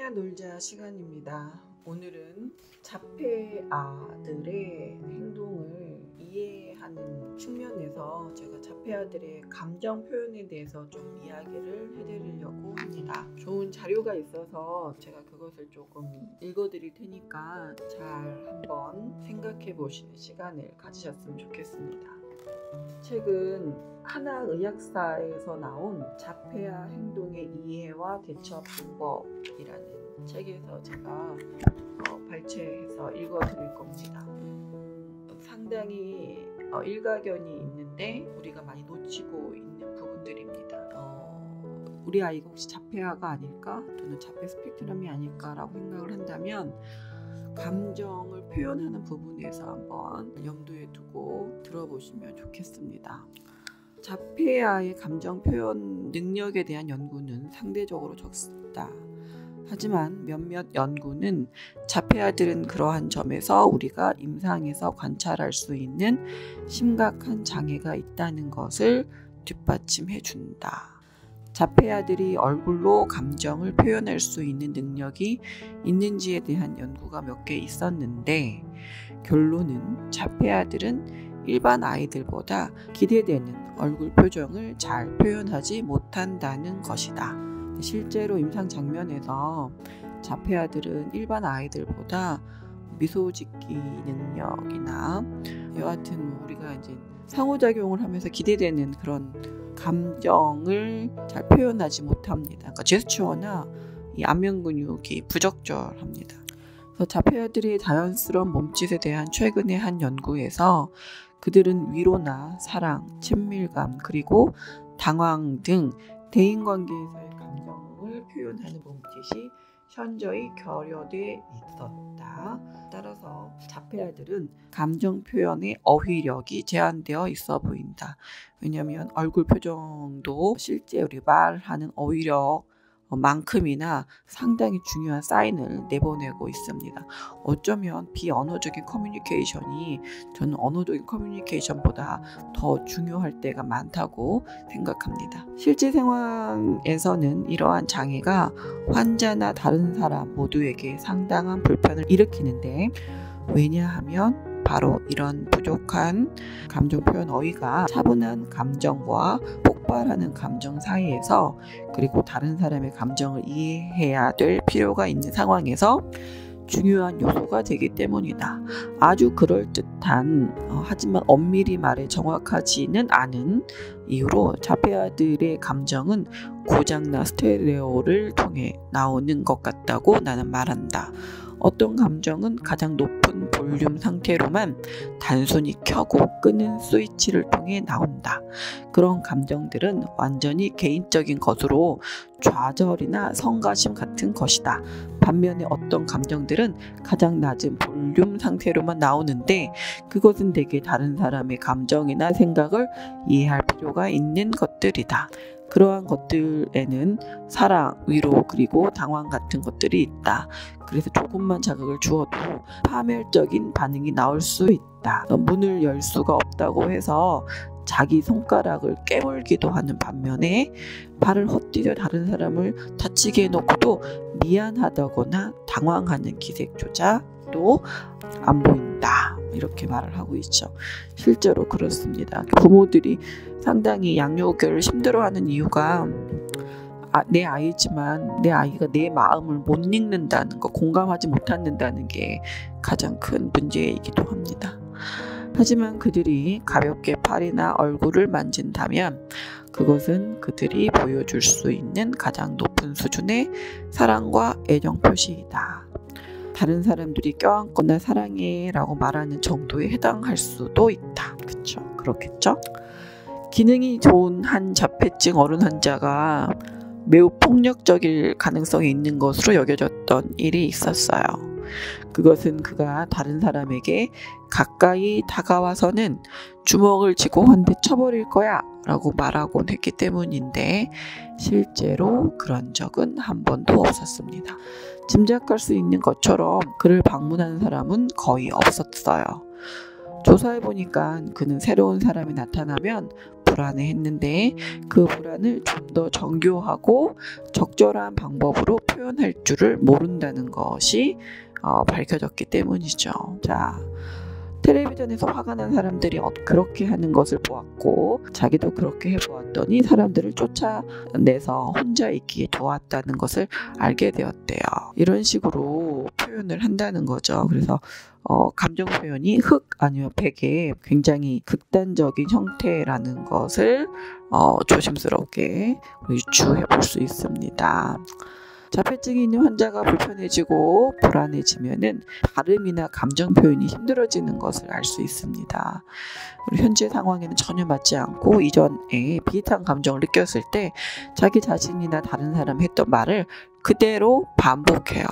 자폐아 놀자 시간입니다. 오늘은 자폐아들의 행동을 이해하는 측면에서 제가 자폐아들의 감정 표현에 대해서 좀 이야기를 해드리려고 합니다. 좋은 자료가 있어서 제가 그것을 조금 읽어드릴 테니까 잘 한번 생각해 보시는 시간을 가지셨으면 좋겠습니다. 최근 하나의학사에서 나온 자폐아 행동의 이해와 대처 방법이라는 책에서 제가 발췌해서 읽어드릴 겁니다. 상당히 일가견이 있는데 우리가 많이 놓치고 있는 부분들입니다. 우리 아이가 혹시 자폐아가 아닐까 또는 자폐 스펙트럼이 아닐까라고 생각을 한다면 감정을 표현하는 부분에서 한번 염두에 두고 들어보시면 좋겠습니다. 자폐아의 감정 표현 능력에 대한 연구는 상대적으로 적다. 하지만 몇몇 연구는 자폐아들은 그러한 점에서 우리가 임상에서 관찰할 수 있는 심각한 장애가 있다는 것을 뒷받침해 준다. 자폐아들이 얼굴로 감정을 표현할 수 있는 능력이 있는지에 대한 연구가 몇 개 있었는데 결론은 자폐아들은 일반 아이들보다 기대되는 얼굴 표정을 잘 표현하지 못한다는 것이다. 실제로 임상 장면에서 자폐아들은 일반 아이들보다 미소 짓기 능력이나 여하튼 우리가 이제 상호작용을 하면서 기대되는 그런 감정을 잘 표현하지 못합니다. 그러니까 제스처나 이 안면 근육이 부적절합니다. 그래서 자폐아들의 자연스러운 몸짓에 대한 최근의 한 연구에서 그들은 위로나 사랑, 친밀감, 그리고 당황 등 대인관계에서의 감정을 표현하는 몸짓이 현저히 결여돼 있었다. 따라서 자폐아들은 감정 표현의 어휘력이 제한되어 있어 보인다. 왜냐하면 얼굴 표정도 실제 우리 말하는 어휘력만큼이나 상당히 중요한 사인을 내보내고 있습니다. 어쩌면 비언어적인 커뮤니케이션이 저는 언어적인 커뮤니케이션보다 더 중요할 때가 많다고 생각합니다. 실제 상황에서는 이러한 장애가 환자나 다른 사람 모두에게 상당한 불편을 일으키는데 왜냐하면 바로 이런 부족한 감정 표현 어휘가 차분한 감정과 폭발하는 감정 사이에서 그리고 다른 사람의 감정을 이해해야 될 필요가 있는 상황에서 중요한 요소가 되기 때문이다. 아주 그럴듯한 하지만 엄밀히 말해 정확하지는 않은 이유로 자폐아들의 감정은 고장난 스테레오를 통해 나오는 것 같다고 나는 말한다. 어떤 감정은 가장 높은 볼륨 상태로만 단순히 켜고 끄는 스위치를 통해 나온다. 그런 감정들은 완전히 개인적인 것으로 좌절이나 성가심 같은 것이다. 반면에 어떤 감정들은 가장 낮은 볼륨 상태로만 나오는데 그것은 대개 다른 사람의 감정이나 생각을 이해할 필요가 있는 것들이다. 그러한 것들에는 사랑, 위로, 그리고 당황 같은 것들이 있다. 그래서 조금만 자극을 주어도 파멸적인 반응이 나올 수 있다. 문을 열 수가 없다고 해서 자기 손가락을 깨물기도 하는 반면에 발을 헛디뎌 다른 사람을 다치게 해놓고도 미안하다거나 당황하는 기색조차도 안 보인다. 이렇게 말을 하고 있죠. 실제로 그렇습니다. 부모들이 상당히 양육을 힘들어하는 이유가 내 아이지만 내 아이가 내 마음을 못 읽는다는 거, 공감하지 못한다는 게 가장 큰 문제이기도 합니다. 하지만 그들이 가볍게 팔이나 얼굴을 만진다면 그것은 그들이 보여줄 수 있는 가장 높은 수준의 사랑과 애정 표시이다. 다른 사람들이 껴안거나 사랑해 라고 말하는 정도에 해당할 수도 있다. 그쵸? 그렇겠죠? 기능이 좋은 한 자폐증 어른 환자가 매우 폭력적일 가능성이 있는 것으로 여겨졌던 일이 있었어요. 그것은 그가 다른 사람에게 가까이 다가와서는 주먹을 쥐고 한 대 쳐버릴 거야 라고 말하곤 했기 때문인데 실제로 그런 적은 한 번도 없었습니다. 짐작할 수 있는 것처럼 그를 방문하는 사람은 거의 없었어요. 조사해보니까 그는 새로운 사람이 나타나면 불안해했는데 그 불안을 좀 더 정교하고 적절한 방법으로 표현할 줄을 모른다는 것이 밝혀졌기 때문이죠. 자, 텔레비전에서 화가 난 사람들이 그렇게 하는 것을 보았고 자기도 그렇게 해보았더니 사람들을 쫓아내서 혼자 있기에 도왔다는 것을 알게 되었대요. 이런 식으로 표현을 한다는 거죠. 그래서 감정 표현이 흑 아니면 백의 굉장히 극단적인 형태라는 것을 조심스럽게 유추해 볼 수 있습니다. 자폐증이 있는 환자가 불편해지고 불안해지면은 발음이나 감정 표현이 힘들어지는 것을 알 수 있습니다. 현재 상황에는 전혀 맞지 않고 이전에 비슷한 감정을 느꼈을 때 자기 자신이나 다른 사람이 했던 말을 그대로 반복해요.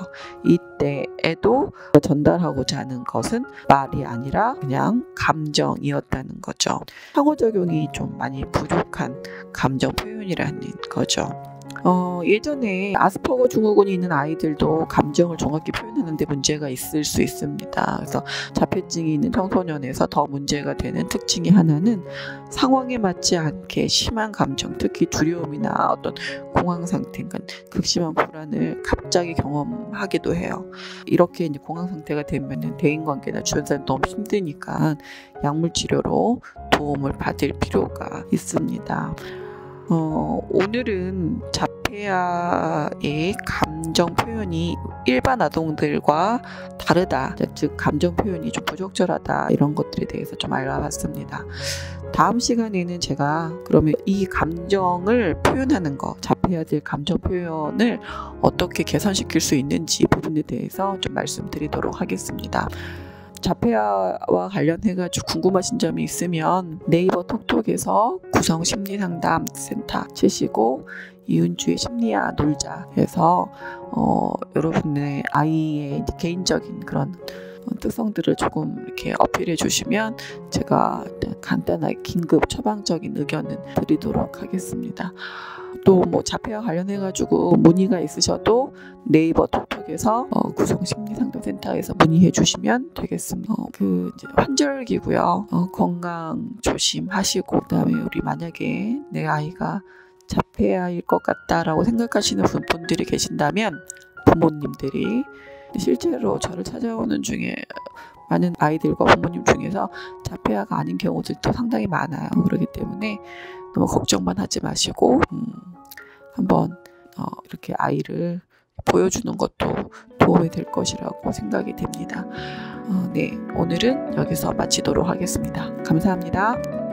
이때에도 전달하고자 하는 것은 말이 아니라 그냥 감정이었다는 거죠. 상호작용이 좀 많이 부족한 감정 표현이라는 거죠. 예전에 아스퍼거 증후군이 있는 아이들도 감정을 정확히 표현하는 데 문제가 있을 수 있습니다. 그래서 자폐증이 있는 청소년에서 더 문제가 되는 특징이 하나는 상황에 맞지 않게 심한 감정, 특히 두려움이나 어떤 공황 상태, 그러니까 극심한 불안을 갑자기 경험하기도 해요. 이렇게 이제 공황 상태가 되면 대인관계나 주변 사람 너무 힘드니까 약물 치료로 도움을 받을 필요가 있습니다. 오늘은 자폐아의 감정 표현이 일반 아동들과 다르다, 즉 감정 표현이 좀 부적절하다, 이런 것들에 대해서 좀 알아봤습니다. 다음 시간에는 제가 그러면 이 감정을 표현하는 거, 자폐아들 감정 표현을 어떻게 개선시킬 수 있는지 부분에 대해서 좀 말씀드리도록 하겠습니다. 자폐아와 관련해가지고 궁금하신 점이 있으면 네이버 톡톡에서 구성심리상담센터 치시고 이은주의 심리아 놀자에서 여러분의 아이의 개인적인 그런 특성들을 조금 이렇게 어필해 주시면 제가 간단하게 긴급 처방적인 의견은 드리도록 하겠습니다. 또 뭐 자폐와 관련해 가지고 문의가 있으셔도 네이버 톡톡에서 구성심리상담센터에서 문의해 주시면 되겠습니다. 이제 환절기고요. 건강 조심하시고, 그다음에 우리 만약에 내 아이가 자폐아일 것 같다라고 생각하시는 분들이 계신다면, 부모님들이 실제로 저를 찾아오는 중에 많은 아이들과 부모님 중에서 자폐아가 아닌 경우들도 상당히 많아요. 그렇기 때문에 너무 걱정만 하지 마시고 한번 이렇게 아이를 보여주는 것도 도움이 될 것이라고 생각이 됩니다. 네, 오늘은 여기서 마치도록 하겠습니다. 감사합니다.